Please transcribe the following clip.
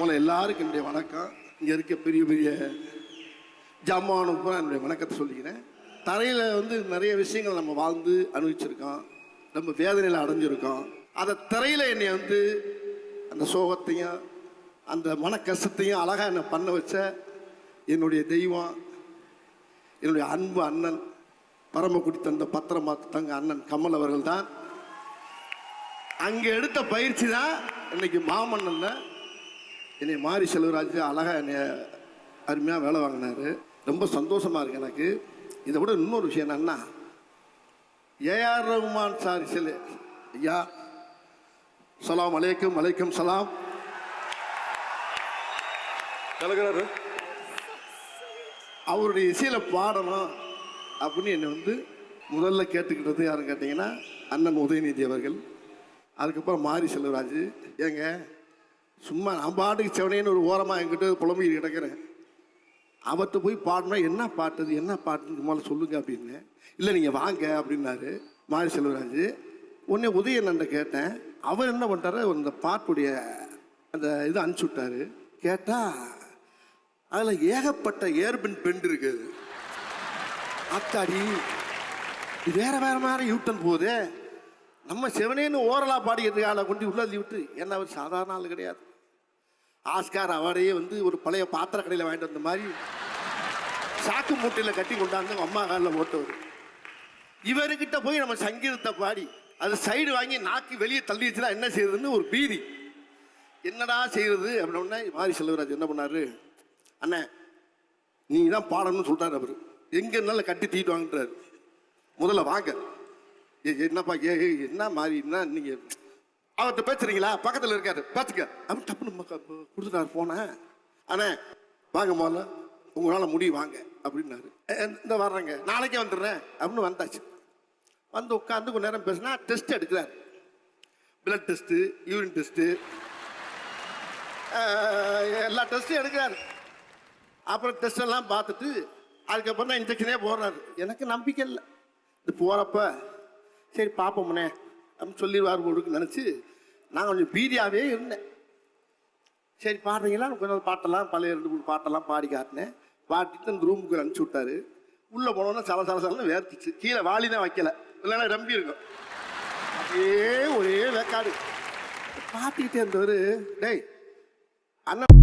போல எல்லாருக்கும் என்னுடைய வணக்கம். இங்கே இருக்க பெரிய பெரிய ஜாமானுக்கு என்னுடைய வணக்கத்தை சொல்லிக்கிறேன். தரையில் நிறைய விஷயங்கள் நம்ம வாழ்ந்து அனுபவிச்சிருக்கோம், நம்ம வேதனையில் அடைஞ்சிருக்கோம். அதை திரையில் என்னை அந்த சோகத்தையும் அந்த மன கஷ்டத்தையும் அழகாக என்னை பண்ண வச்ச என்னுடைய தெய்வம், என்னுடைய அன்பு அண்ணன், பரமக்குடி தந்த பத்திரமாத்து தங்க அண்ணன் கமல் அவர்கள் தான். அங்கே எடுத்த பயிற்சி தான் இன்னைக்கு மாமன்னன்ல என்னை மாரி செல்வராஜ் அழகாக என்னை அருமையாக வேலை வாங்கினார். ரொம்ப சந்தோஷமாக இருக்கு எனக்கு. இதை விட இன்னொரு விஷயம் என்னன்னா, ஏஆர் ரஹ்மான் சார் சிலை ஐயா, சலாம் அலைக்கும். அலைக்கும் சலாம். அவருடைய இசையில் பாடணும் அப்படின்னு என்னை முதல்ல கேட்டுக்கிட்டது யாருன்னு கேட்டிங்கன்னா அண்ணன் உதயநிதி அவர்கள். அதுக்கப்புறம் மாரி செல்வராஜ். ஏங்க சும்மா நான் பாட்டுக்கு செவனேன்னு ஒரு ஓரமாக என்கிட்ட புலம்பி கிடக்கிறேன், அவர்கிட்ட போய் பாடினா என்ன பாட்டுது என்ன பாட்டுன்னு முதல்ல சொல்லுங்க அப்படின்னு. இல்லை நீங்கள் வாங்க அப்படின்னாரு மாரி செல்வராஜ். உடனே உதயநண்ட கேட்டேன். அவர் என்ன பண்ணிட்டாரு, அந்த பாட்டுடைய அந்த இது அனுப்பிச்சி விட்டாரு. கேட்டால் அதில் ஏகப்பட்ட ஏர்பின் பெண்ட் இருக்குது. அத்தாடி வேற வேற மாதிரி யூட்டன் போகுது. நம்ம செவனேன்னு ஓரலாக பாடிக்கிறதுக்கு ஆளை கொண்டு உள்ளதி விட்டு, என்ன அவர் சாதாரண ஆள் கிடையாது. ஆஸ்கார் அவார்டையே ஒரு பழைய பாத்திர கடையில் வாங்கிட்டு வந்த மாதிரி சாக்கு மூட்டையில் கட்டி கொண்டாந்து அம்மா காலில் போட்டவர். இவர்கிட்ட போய் நம்ம சங்கீதத்தை பாடி அது சைடு வாங்கி நாக்கி வெளியே தள்ளி வச்சுனா என்ன செய்யறதுன்னு ஒரு பீதி. என்னடா செய்யறது அப்படின்னா மாரி செல்வராஜ் என்ன பண்ணாரு, அண்ணே நீ தான் பாடணும்னு சொல்றாரு. அவர் எங்க இருந்தாலும் கட்டி தீட்டு வாங்கிட்டாரு. முதல்ல வாங்க. என்னப்பா என்ன மாதிரி என்ன நீங்க அவர்கிட்ட பேசுறீங்களா, பக்கத்தில் இருக்காரு பேசுங்க அப்படின்னு டப்புன்னு கொடுத்துட்டாரு போனேன். அண்ணே வாங்க முதல்ல உங்களால் முடியும் வாங்க அப்படின்னாரு. இந்த வர்றேங்க நாளைக்கே வந்துடுறேன் அப்படின்னு வந்தாச்சு. உட்காந்து கொஞ்ச நேரம் பேசினா டெஸ்ட் எடுக்கிறார். பிளட் டெஸ்ட்டு, யூரின் டெஸ்ட்டு, எல்லா டெஸ்ட்டும் எடுக்கிறாரு. அப்புறம் டெஸ்ட் எல்லாம் பார்த்துட்டு அதுக்கப்புறம் தான் இன்ஜெக்ஷனே போடுறாரு. எனக்கு நம்பிக்கை இல்லை. இது போகிறப்ப சரி பார்ப்போம்னே அப்படின்னு சொல்லிடுவார் போடுக்கு நினச்சி நான் கொஞ்சம் பீதியாகவே இருந்தேன். சரி பாடுறீங்களா, கொஞ்சம் பாட்டெல்லாம் பழைய 2-3 பாட்டெல்லாம் பாடி காட்டினேன். பாட்டிட்டு அந்த ரூமுக்கு அனுப்பிச்சி விட்டாரு. உள்ளே போனோன்னா சலசலன்னு வேர்த்துச்சு. கீழே வாளி தான் வைக்கல, இல்லைன்னா ரம்பி இருக்கும். அப்படியே ஒரே வேக்காடு. பாட்டிக்கிட்டே இருந்தவர், டேய் அண்ணன்